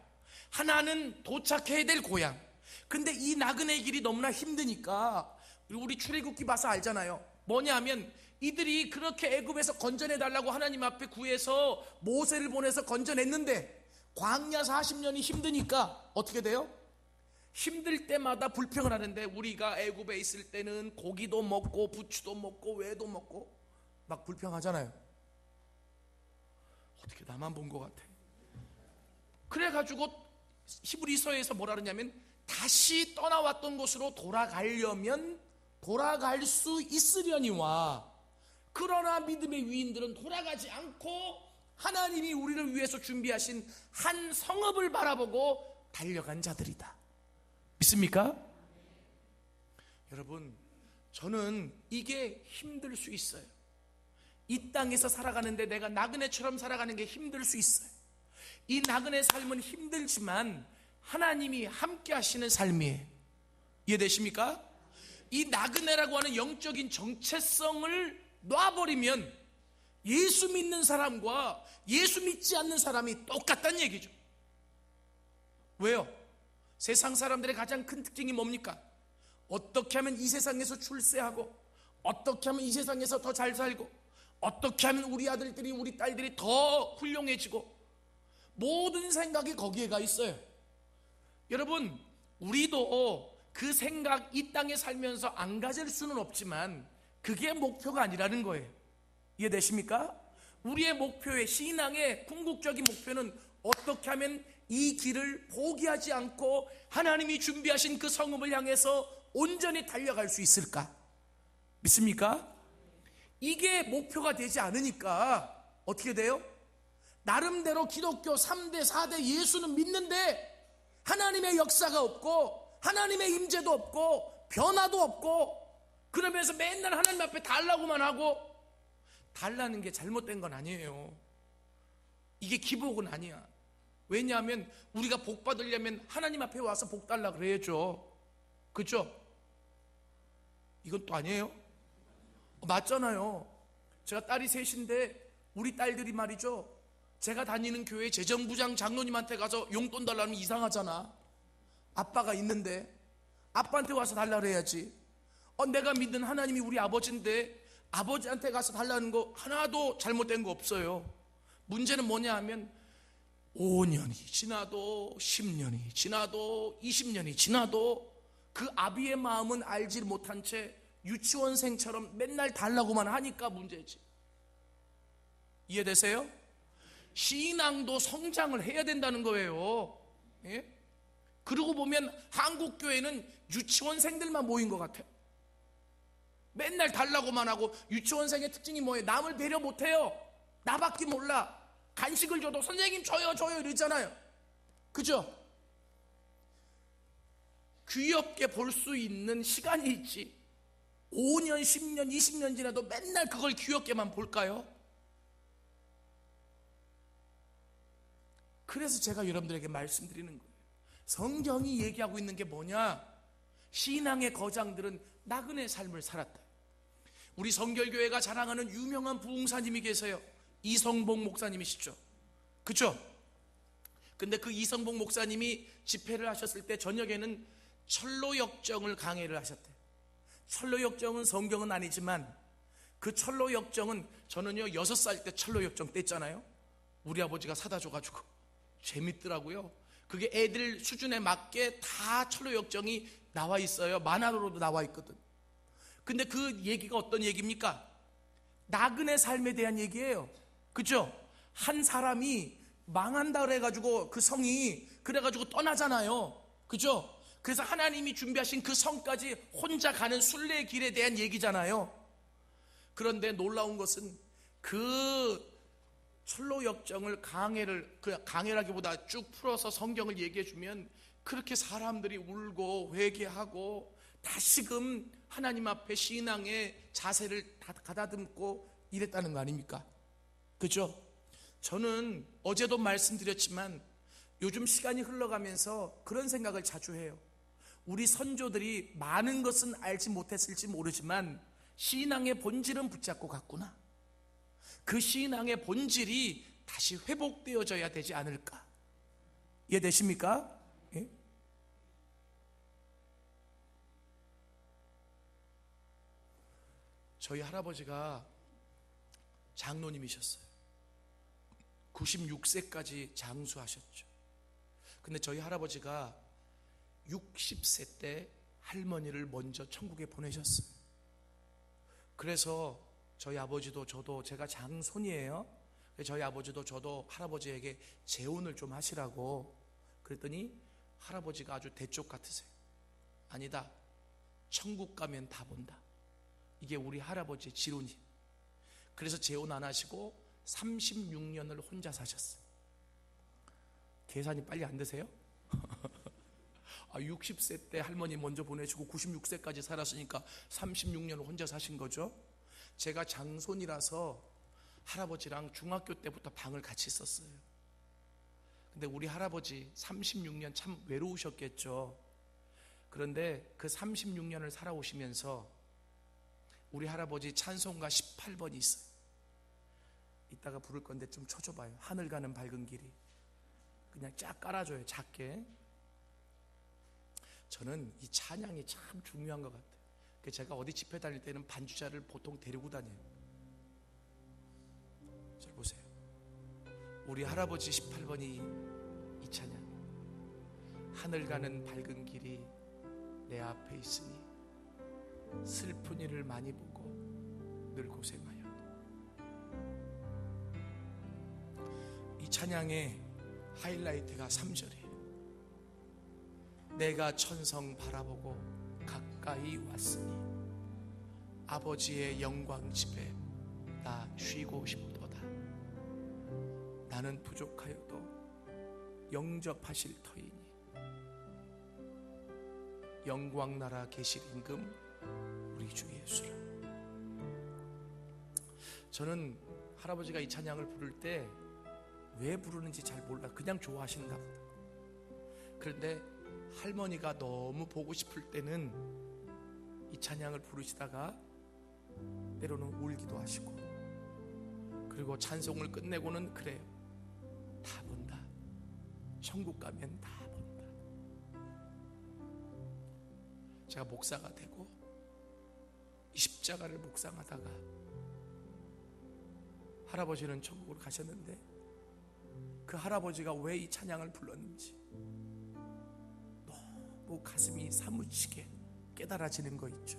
하나는 도착해야 될 고향. 근데 이 나그네 길이 너무나 힘드니까 우리 출애굽기 봐서 알잖아요. 뭐냐면 이들이 그렇게 애굽에서 건져내달라고 하나님 앞에 구해서 모세를 보내서 건져냈는데 광야 40년이 힘드니까 어떻게 돼요? 힘들 때마다 불평을 하는데, 우리가 애굽에 있을 때는 고기도 먹고 부추도 먹고 외도 먹고 막 불평하잖아요. 어떻게 나만 본 것 같아. 그래가지고 히브리서에서 뭐라 그러냐면 다시 떠나왔던 곳으로 돌아가려면 돌아갈 수 있으려니와, 그러나 믿음의 위인들은 돌아가지 않고 하나님이 우리를 위해서 준비하신 한 성읍을 바라보고 달려간 자들이다. 믿습니까? 여러분, 저는 이게 힘들 수 있어요. 이 땅에서 살아가는데 내가 나그네처럼 살아가는 게 힘들 수 있어요. 이 나그네 삶은 힘들지만 하나님이 함께 하시는 삶이에요. 이해되십니까? 이 나그네라고 하는 영적인 정체성을 놔버리면 예수 믿는 사람과 예수 믿지 않는 사람이 똑같다는 얘기죠. 왜요? 세상 사람들의 가장 큰 특징이 뭡니까? 어떻게 하면 이 세상에서 출세하고, 어떻게 하면 이 세상에서 더 잘 살고, 어떻게 하면 우리 아들들이 우리 딸들이 더 훌륭해지고, 모든 생각이 거기에 가 있어요. 여러분, 우리도 그 생각 이 땅에 살면서 안 가질 수는 없지만 그게 목표가 아니라는 거예요. 이해되십니까? 우리의 목표의 신앙의 궁극적인 목표는 어떻게 하면 이 길을 포기하지 않고 하나님이 준비하신 그 성읍을 향해서 온전히 달려갈 수 있을까? 믿습니까? 이게 목표가 되지 않으니까 어떻게 돼요? 나름대로 기독교 3대 4대 예수는 믿는데 하나님의 역사가 없고 하나님의 임재도 없고 변화도 없고, 그러면서 맨날 하나님 앞에 달라고만 하고, 달라는 게 잘못된 건 아니에요. 이게 기복은 아니야. 왜냐하면 우리가 복 받으려면 하나님 앞에 와서 복 달라 그래야죠. 그렇죠? 이건 또 아니에요? 맞잖아요. 제가 딸이 셋인데 우리 딸들이 말이죠, 제가 다니는 교회 재정부장 장로님한테 가서 용돈 달라면 이상하잖아. 아빠가 있는데 아빠한테 와서 달라 그래야지. 내가 믿는 하나님이 우리 아버지인데 아버지한테 가서 달라는 거 하나도 잘못된 거 없어요. 문제는 뭐냐 하면 5년이 지나도 10년이 지나도 20년이 지나도 그 아비의 마음은 알지 못한 채 유치원생처럼 맨날 달라고만 하니까 문제지. 이해되세요? 신앙도 성장을 해야 된다는 거예요. 예? 그러고 보면 한국 교회는 유치원생들만 모인 것 같아요. 맨날 달라고만 하고. 유치원생의 특징이 뭐예요? 남을 배려 못해요. 나밖에 몰라. 간식을 줘도 선생님 줘요 이러잖아요. 그죠? 귀엽게 볼 수 있는 시간이 있지. 5년, 10년, 20년 지나도 맨날 그걸 귀엽게만 볼까요? 그래서 제가 여러분들에게 말씀드리는 거예요. 성경이 얘기하고 있는 게 뭐냐? 신앙의 거장들은 나그네 삶을 살았다. 우리 성결교회가 자랑하는 유명한 부흥사님이 계세요. 이성복 목사님이시죠. 그렇죠? 근데 그 이성복 목사님이 집회를 하셨을 때 저녁에는 철로역정을 강해를 하셨대요. 철로역정은 성경은 아니지만 그 철로역정은, 저는요 6살 때 철로역정 뗐잖아요. 우리 아버지가 사다 줘가지고 재밌더라고요. 그게 애들 수준에 맞게 다 철로역정이 나와 있어요. 만화로도 나와 있거든. 근데 그 얘기가 어떤 얘기입니까? 나그네 삶에 대한 얘기예요. 그죠? 한 사람이 망한다 그래가지고 그 성이 그래가지고 떠나잖아요. 그죠? 그래서 하나님이 준비하신 그 성까지 혼자 가는 순례의 길에 대한 얘기잖아요. 그런데 놀라운 것은 그 철로역정을 강해라기보다 쭉 풀어서 성경을 얘기해 주면 그렇게 사람들이 울고 회개하고 다시금 하나님 앞에 신앙의 자세를 가다듬고 이랬다는 거 아닙니까? 그죠? 저는 어제도 말씀드렸지만 요즘 시간이 흘러가면서 그런 생각을 자주 해요. 우리 선조들이 많은 것은 알지 못했을지 모르지만 신앙의 본질은 붙잡고 갔구나. 그 신앙의 본질이 다시 회복되어져야 되지 않을까. 이해되십니까? 예? 저희 할아버지가 장로님이셨어요. 96세까지 장수하셨죠. 근데 저희 할아버지가 60세 때 할머니를 먼저 천국에 보내셨어요. 그래서 저희 아버지도 저도, 제가 장손이에요. 저희 아버지도 저도 할아버지에게 재혼을 좀 하시라고 그랬더니 할아버지가 아주 대쪽 같으세요. 아니다, 천국 가면 다 본다. 이게 우리 할아버지의 지론이에요. 그래서 재혼 안 하시고 36년을 혼자 사셨어요. 계산이 빨리 안 되세요? 60세 때 할머니 먼저 보내시고 96세까지 살았으니까 36년을 혼자 사신 거죠. 제가 장손이라서 할아버지랑 중학교 때부터 방을 같이 썼어요. 근데 우리 할아버지 36년 참 외로우셨겠죠. 그런데 그 36년을 살아오시면서 우리 할아버지 찬송가 18번이 있어요. 이따가 부를 건데 좀 쳐줘봐요. 하늘 가는 밝은 길이. 그냥 쫙 깔아줘요, 작게. 저는 이 찬양이 참 중요한 것 같아요. 제가 어디 집회 다닐 때는 반주자를 보통 데리고 다녀요. 잘 보세요. 우리 할아버지 18번이 이 찬양. 하늘 가는 밝은 길이 내 앞에 있으니 슬픈 일을 많이 보고 늘 고생하여도. 이 찬양의 하이라이트가 3절이에요. 내가 천성 바라보고 가까이 왔으니 아버지의 영광 집에 나 쉬고 싶도다. 나는 부족하여도 영접하실 터이니 영광 나라 계실 임금 우리 주 예수라. 저는 할아버지가 이 찬양을 부를 때 왜 부르는지 잘 몰라. 그냥 좋아하시는가 보다. 그런데 할머니가 너무 보고 싶을 때는 이 찬양을 부르시다가 때로는 울기도 하시고, 그리고 찬송을 끝내고는 그래요. 다 본다. 천국 가면 다 본다. 제가 목사가 되고 20대 십자가를 묵상하다가 할아버지는 천국으로 가셨는데 그 할아버지가 왜 이 찬양을 불렀는지 너무 가슴이 사무치게 깨달아지는 거 있죠.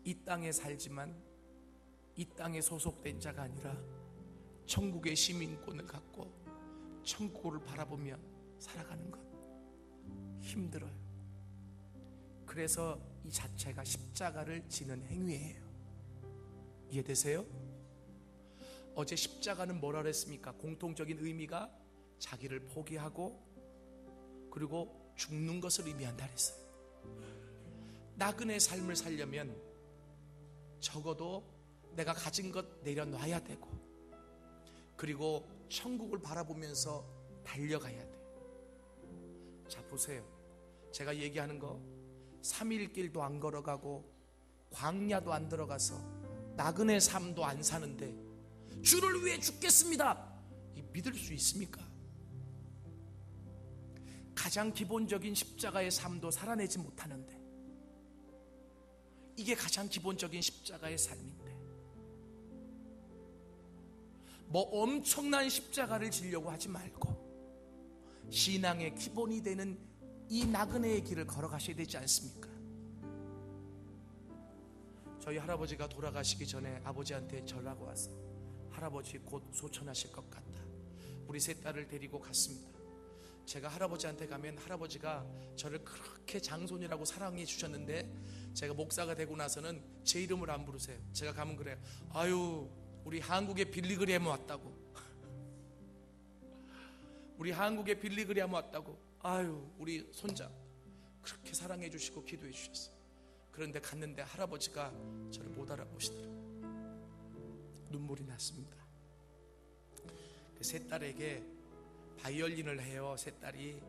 이 땅에 살지만 이 땅에 소속된 자가 아니라 천국의 시민권을 갖고 천국을 바라보며 살아가는 것 힘들어요. 그래서 이 자체가 십자가를 지는 행위예요. 이해되세요? 어제 십자가는 뭐라 그랬습니까? 공통적인 의미가 자기를 포기하고 그리고 죽는 것을 의미한다 그랬어요. 나그네 삶을 살려면 적어도 내가 가진 것 내려놔야 되고 그리고 천국을 바라보면서 달려가야 돼. 자 보세요. 제가 얘기하는 거 3일 길도 안 걸어가고 광야도 안 들어가서 나그네 삶도 안 사는데 주를 위해 죽겠습니다. 이 믿을 수 있습니까? 가장 기본적인 십자가의 삶도 살아내지 못하는데 이게 가장 기본적인 십자가의 삶인데 뭐 엄청난 십자가를 지려고 하지 말고 신앙의 기본이 되는 이 나그네의 길을 걸어가셔야 되지 않습니까? 저희 할아버지가 돌아가시기 전에 아버지한테 전화가 와서 할아버지 곧 소천하실 것 같다. 우리 세 딸을 데리고 갔습니다. 제가 할아버지한테 가면 할아버지가 저를 그렇게 장손이라고 사랑해 주셨는데 제가 목사가 되고 나서는 제 이름을 안 부르세요. 제가 가면 그래요. 아유 우리 한국에 빌리그리암 왔다고. 우리 한국에 빌리그리암 왔다고. 아유 우리 손자 그렇게 사랑해 주시고 기도해 주셨어요. 그런데 갔는데 할아버지가 저를 못 알아보시더라고요. 눈물이 났습니다. 그 세 딸에게 바이올린을 해요. 세 딸이.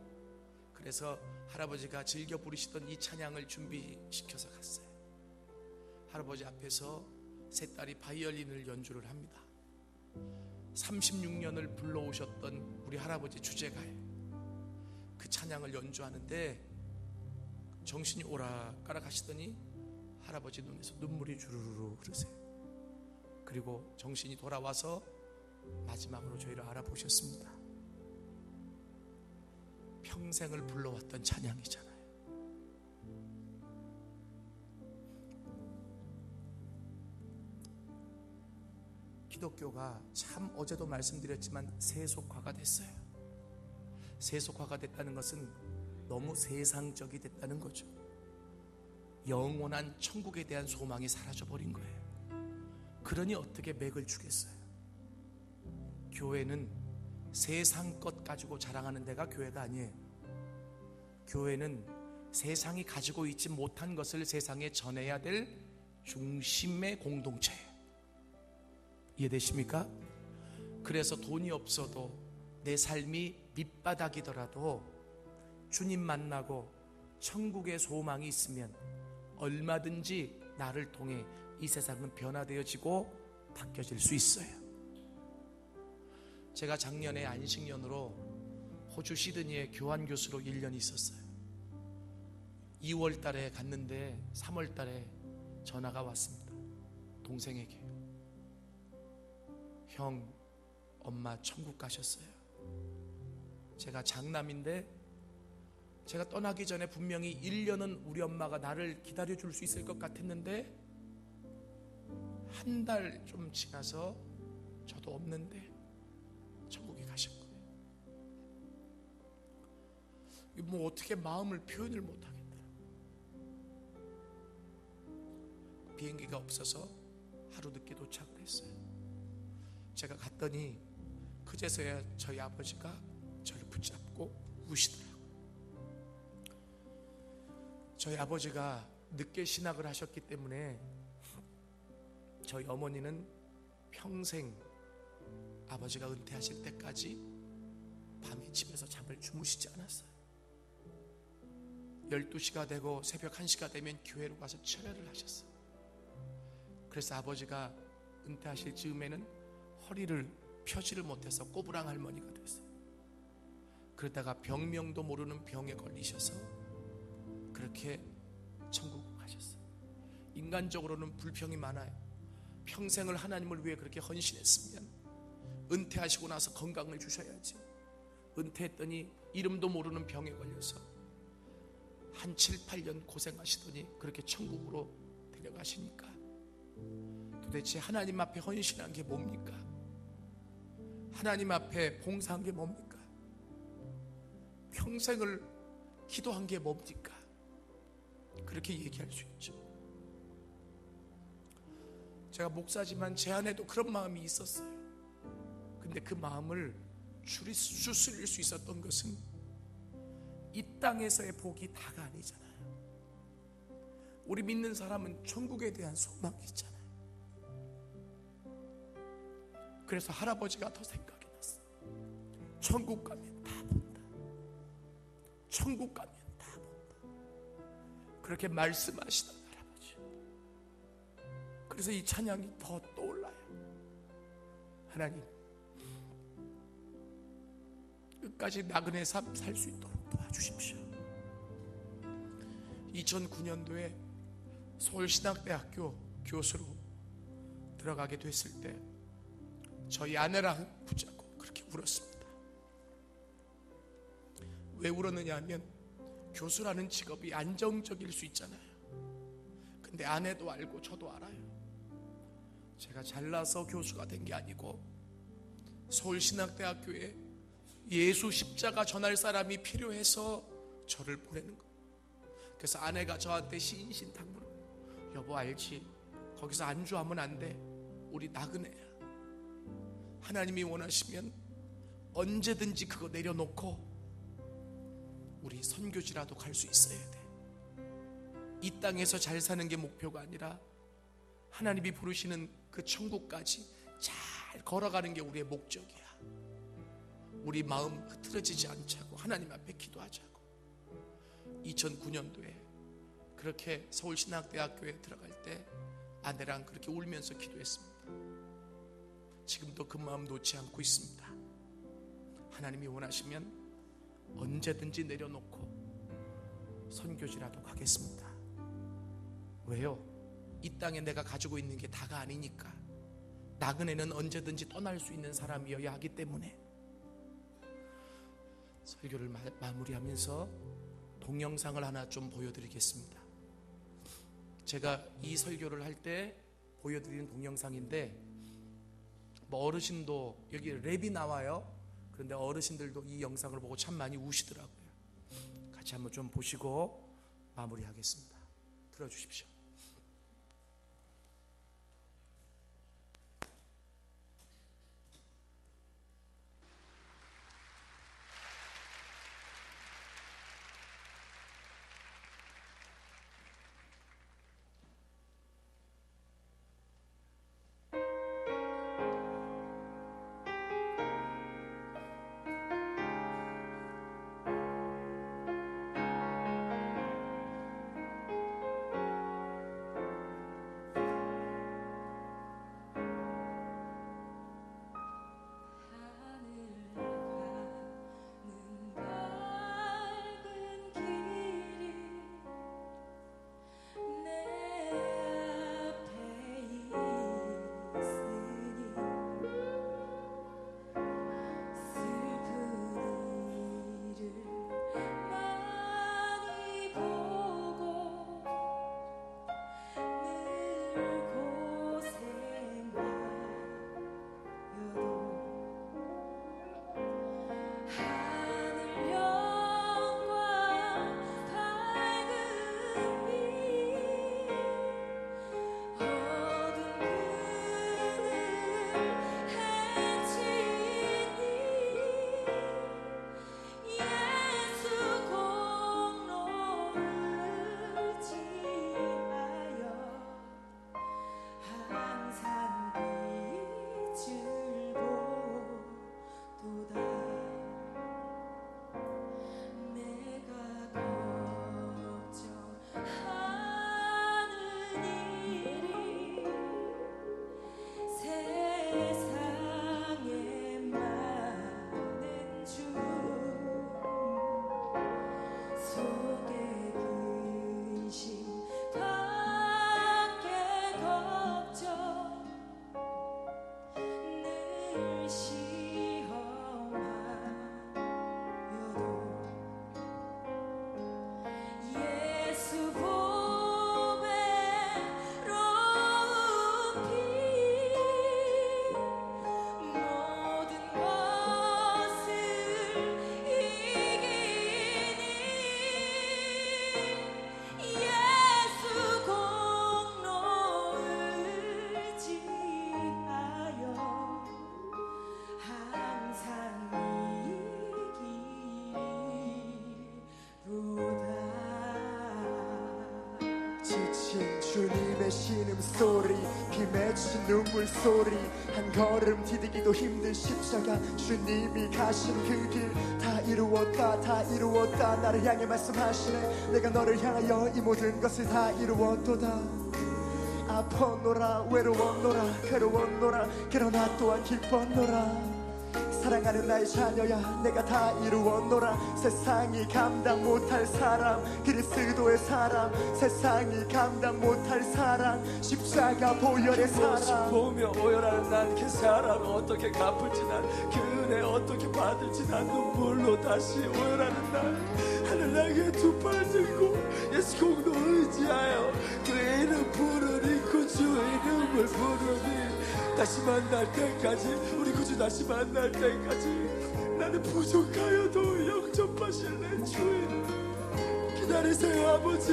그래서 할아버지가 즐겨 부르시던 이 찬양을 준비시켜서 갔어요. 할아버지 앞에서 세 딸이 바이올린을 연주를 합니다. 36년을 불러오셨던 우리 할아버지 주제가예요. 그 찬양을 연주하는데 정신이 오락가락 하시더니 할아버지 눈에서 눈물이 주르르 흐르세요. 그리고 정신이 돌아와서 마지막으로 저희를 알아보셨습니다. 평생을 불러왔던 찬양이잖아요. 기독교가 참 어제도 말씀드렸지만 세속화가 됐어요. 세속화가 됐다는 것은 너무 세상적이 됐다는 거죠. 영원한 천국에 대한 소망이 사라져버린 거예요. 그러니 어떻게 맥을 주겠어요? 교회는 세상 것 가지고 자랑하는 데가 교회가 아니에요. 교회는 세상이 가지고 있지 못한 것을 세상에 전해야 될 중심의 공동체예요. 이해되십니까? 그래서 돈이 없어도 내 삶이 밑바닥이더라도 주님 만나고 천국의 소망이 있으면 얼마든지 나를 통해 이 세상은 변화되어지고 바뀌어질 수 있어요. 제가 작년에 안식년으로 호주 시드니에 교환교수로 1년 있었어요. 2월 달에 갔는데 3월 달에 전화가 왔습니다. 동생에게. 형, 엄마 천국 가셨어요. 제가 장남인데 제가 떠나기 전에 분명히 1년은 우리 엄마가 나를 기다려줄 수 있을 것 같았는데 한 달 좀 지나서 저도 없는데 천국에 가신 거예요. 뭐 어떻게 마음을 표현을 못하겠더라고요. 비행기가 없어서 하루 늦게 도착을 했어요. 제가 갔더니 그제서야 저희 아버지가 저를 붙잡고 우시더라고요. 저희 아버지가 늦게 신학을 하셨기 때문에 저희 어머니는 평생 아버지가 은퇴하실 때까지 밤에 집에서 잠을 주무시지 않았어요. 12시가 되고 새벽 1시가 되면 교회로 가서 철야를 하셨어요. 그래서 아버지가 은퇴하실 즈음에는 허리를 펴지를 못해서 꼬부랑 할머니가 됐어요. 그러다가 병명도 모르는 병에 걸리셔서 그렇게 천국으로 가셨어요. 인간적으로는 불평이 많아요. 평생을 하나님을 위해 그렇게 헌신했으면 은퇴하시고 나서 건강을 주셔야지. 은퇴했더니 이름도 모르는 병에 걸려서 한 7, 8년 고생하시더니 그렇게 천국으로 데려가시니까 도대체 하나님 앞에 헌신한 게 뭡니까? 하나님 앞에 봉사한 게 뭡니까? 평생을 기도한 게 뭡니까? 그렇게 얘기할 수 있죠. 제가 목사지만 제 안에도 그런 마음이 있었어요. 근데 그 마음을 추스릴 수 있었던 것은 이 땅에서의 복이 다가 아니잖아요. 우리 믿는 사람은 천국에 대한 소망이 있잖아요. 그래서 할아버지가 더 생각이 났어요. 천국 가면 다 본다. 천국 가면 다 본다. 그렇게 말씀하시던 할아버지. 그래서 이 찬양이 더 떠올라요. 하나님, 끝까지 나그네 삶 살 수 있도록 도와주십시오. 2009년도에 서울신학대학교 교수로 들어가게 됐을 때 저희 아내랑 붙잡고 그렇게 울었습니다. 왜 울었느냐 하면 교수라는 직업이 안정적일 수 있잖아요. 근데 아내도 알고 저도 알아요. 제가 잘나서 교수가 된 게 아니고 서울신학대학교에 예수 십자가 전할 사람이 필요해서 저를 보내는 거예요. 그래서 아내가 저한테 신신당부로, 여보 알지? 거기서 안주하면 안 돼. 우리 나그네야. 하나님이 원하시면 언제든지 그거 내려놓고 우리 선교지라도 갈 수 있어야 돼. 이 땅에서 잘 사는 게 목표가 아니라 하나님이 부르시는 그 천국까지 잘 걸어가는 게 우리의 목적이야. 우리 마음 흐트러지지 않자고 하나님 앞에 기도하자고. 2009년도에 그렇게 서울신학대학교에 들어갈 때 아내랑 그렇게 울면서 기도했습니다. 지금도 그 마음 놓지 않고 있습니다. 하나님이 원하시면 언제든지 내려놓고 선교지라도 가겠습니다. 왜요? 이 땅에 내가 가지고 있는 게 다가 아니니까. 나그네는 언제든지 떠날 수 있는 사람이어야 하기 때문에. 설교를 마무리하면서 동영상을 하나 좀 보여드리겠습니다. 제가 이 설교를 할 때 보여드리는 동영상인데, 뭐 어르신도 여기 랩이 나와요. 그런데 어르신들도 이 영상을 보고 참 많이 우시더라고요. 같이 한번 좀 보시고 마무리하겠습니다. 들어주십시오. 지친 주님의 신음소리, 피 맺힌 눈물소리, 한 걸음 디디기도 힘든 십자가, 주님이 가신 그 길 다 이루었다, 다 이루었다. 나를 향해 말씀하시네. 내가 너를 향하여 이 모든 것을 다 이루었도다. 아팠노라, 외로웠노라, 괴로웠노라, 그러나 또한 기뻤노라. 사랑하는 나의 자녀야, 내가 다 이루었노라. 세상이 감당 못할 사랑, 그리스도의 사랑, 세상이 감당 못할 사랑, 십자가 보혈의 사랑. 보며 오열하는 난 그 사랑 어떻게 갚을지, 난 그 은혜 어떻게 받을지, 난 눈물로 다시 오열하는 날, 하늘 향해 두 팔 들고 예수 공로 의지하여 그의 이름 부르니, 구주의 이름을 부르니, 다시 만날 때까지, 우리 구주 다시 만날 때까지 나는 부족하여도 영접하실 내 주인 기다리세요. 아버지,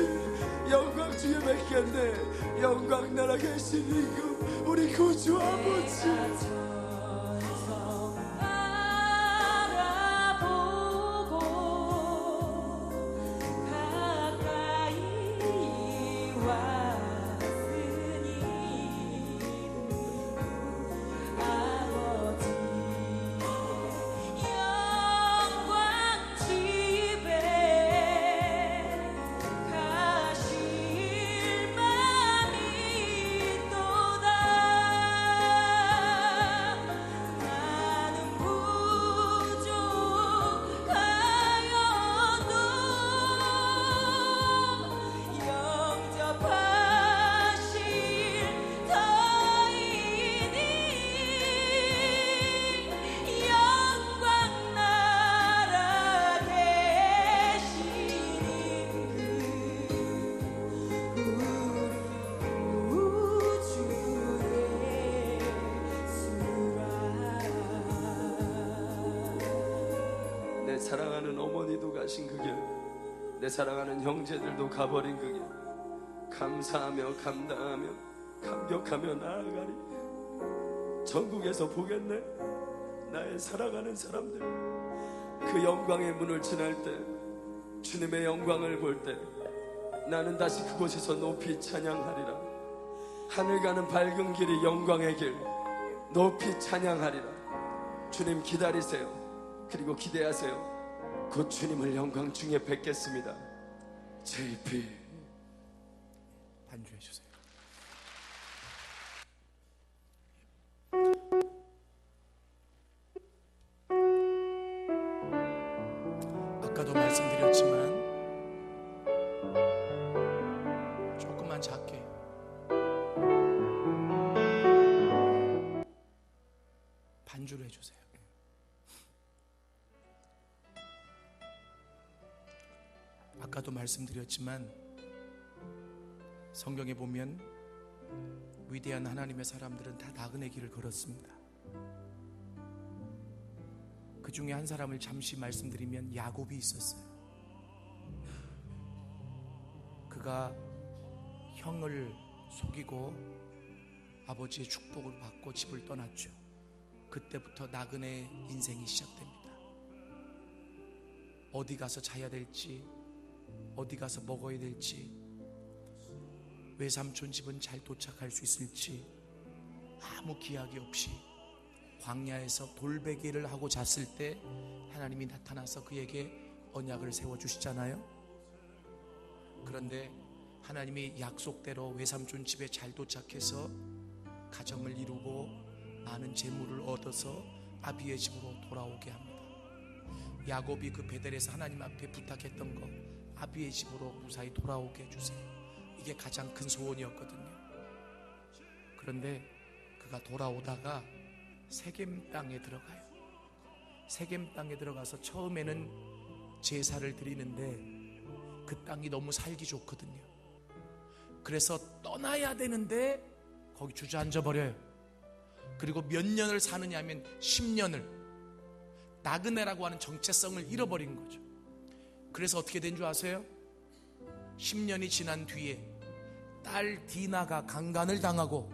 영광 주에 뵙겠네. 영광 나라 계신 이금 우리 구주 아버지. 내 사랑하는 어머니도 가신 그 길, 내 사랑하는 형제들도 가버린 그 길, 감사하며 감당하며 감격하며 나아가리. 전국에서 보겠네, 나의 사랑하는 사람들. 그 영광의 문을 지날 때, 주님의 영광을 볼 때, 나는 다시 그곳에서 높이 찬양하리라. 하늘 가는 밝은 길이 영광의 길, 높이 찬양하리라. 주님 기다리세요. 그리고 기대하세요. 곧 주님을 영광 중에 뵙겠습니다. JP. 반주해 주세요. 아까도 말씀드렸지만 조금만 작게 반주를 해주세요. 아까도 말씀드렸지만 성경에 보면 위대한 하나님의 사람들은 다 나그네 길을 걸었습니다. 그 중에 한 사람을 잠시 말씀드리면 야곱이 있었어요. 그가 형을 속이고 아버지의 축복을 받고 집을 떠났죠. 그때부터 나그네 인생이 시작됩니다. 어디 가서 자야 될지, 어디 가서 먹어야 될지, 외삼촌 집은 잘 도착할 수 있을지 아무 기약이 없이 광야에서 돌베개를 하고 잤을 때 하나님이 나타나서 그에게 언약을 세워주시잖아요. 그런데 하나님이 약속대로 외삼촌 집에 잘 도착해서 가정을 이루고 많은 재물을 얻어서 아비의 집으로 돌아오게 합니다. 야곱이 그 베델에서 하나님 앞에 부탁했던 거, 아비의 집으로 무사히 돌아오게 해주세요. 이게 가장 큰 소원이었거든요. 그런데 그가 돌아오다가 세겜 땅에 들어가요. 세겜 땅에 들어가서 처음에는 제사를 드리는데 그 땅이 너무 살기 좋거든요. 그래서 떠나야 되는데 거기 주저앉아 버려요. 그리고 몇 년을 사느냐 하면 10년을, 나그네라고 하는 정체성을 잃어버린 거죠. 그래서 어떻게 된 줄 아세요? 10년이 지난 뒤에 딸 디나가 강간을 당하고,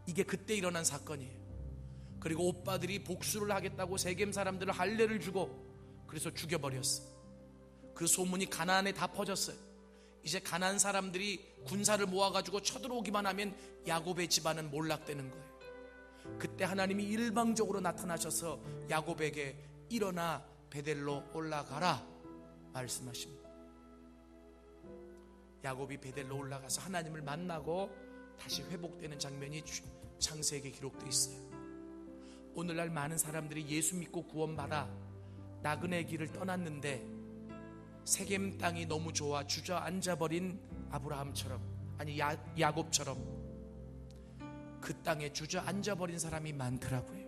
이게 그때 일어난 사건이에요. 그리고 오빠들이 복수를 하겠다고 세겜 사람들을 할례를 주고 그래서 죽여버렸어. 그 소문이 가나안에 다 퍼졌어요. 이제 가나안 사람들이 군사를 모아가지고 쳐들어오기만 하면 야곱의 집안은 몰락되는 거예요. 그때 하나님이 일방적으로 나타나셔서 야곱에게 일어나 베델로 올라가라 말씀하십니다. 야곱이 베델로 올라가서 하나님을 만나고 다시 회복되는 장면이 창세기에 기록되어 있어요. 오늘날 많은 사람들이 예수 믿고 구원받아 나그네 길을 떠났는데 세겜 땅이 너무 좋아 주저앉아버린 아브라함처럼, 아니 야곱처럼 그 땅에 주저앉아버린 사람이 많더라고요.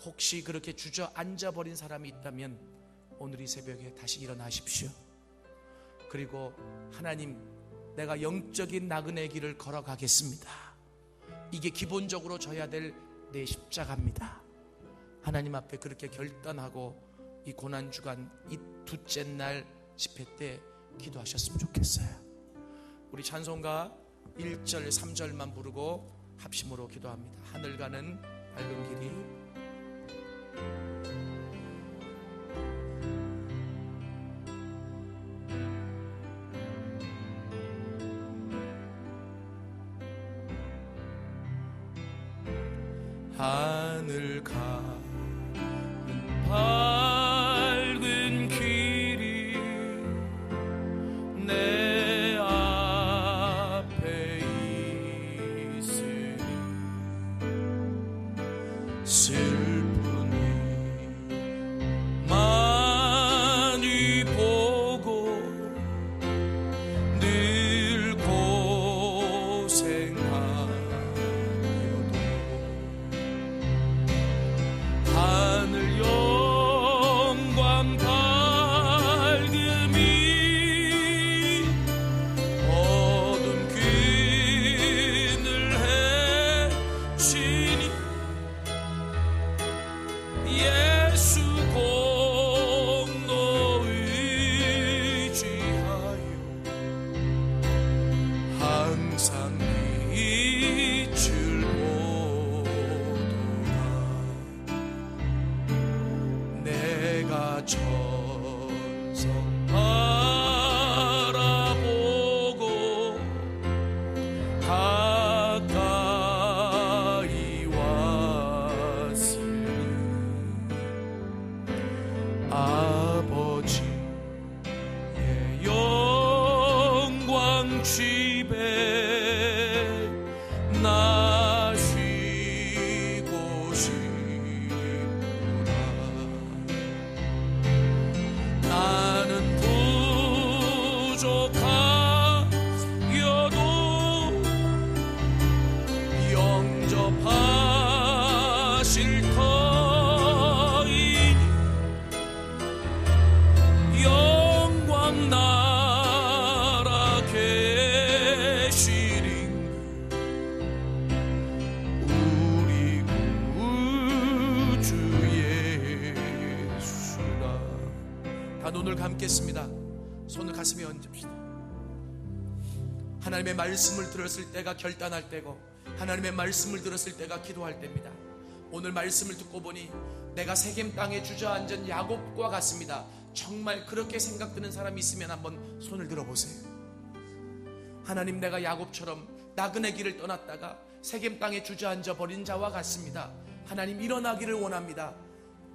혹시 그렇게 주저앉아버린 사람이 있다면 오늘 이 새벽에 다시 일어나십시오. 그리고 하나님, 내가 영적인 나그네 길을 걸어가겠습니다. 이게 기본적으로 져야 될 내 십자가입니다. 하나님 앞에 그렇게 결단하고 이 고난주간 이 둘째 날 집회 때 기도하셨으면 좋겠어요. 우리 찬송가 1절 3절만 부르고 합심으로 기도합니다. 하늘 가는 밝은 길이 하늘 가는 밝은 길이 내 앞에 있으니 슬픔이 많이 보고 늘 고생하여도 하늘 영광 밝음이 어둠 그늘 해치니 예수 공로 의지하여 항상 빛을 내가 천성 바라보고 가까이 왔으니 아버지의 영광 집에 나 쉬고 싶구나. 나는 부족하여도 영접하실 터이니 영광 나라 계시린 우리 구주 예수라. 다 눈을 감겠습니다. 손을 가슴에 얹읍시다. 하나님의 말씀을 들었을 때가 결단할 때고 하나님의 말씀을 들었을 때가 기도할 때입니다. 오늘 말씀을 듣고 보니 내가 세겜 땅에 주저앉은 야곱과 같습니다. 정말 그렇게 생각드는 사람이 있으면 한번 손을 들어보세요. 하나님, 내가 야곱처럼 나그네 길을 떠났다가 세겜 땅에 주저앉아 버린 자와 같습니다. 하나님, 일어나기를 원합니다.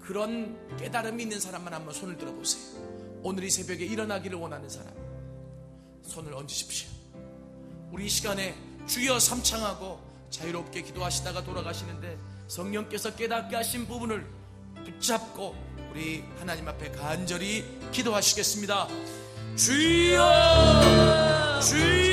그런 깨달음이 있는 사람만 한번 손을 들어보세요. 오늘 이 새벽에 일어나기를 원하는 사람 손을 얹으십시오. 우리 이 시간에 주여 삼창하고 자유롭게 기도하시다가 돌아가시는데 성령께서 깨닫게 하신 부분을 붙잡고 우리 하나님 앞에 간절히 기도하시겠습니다. 주여, 주여.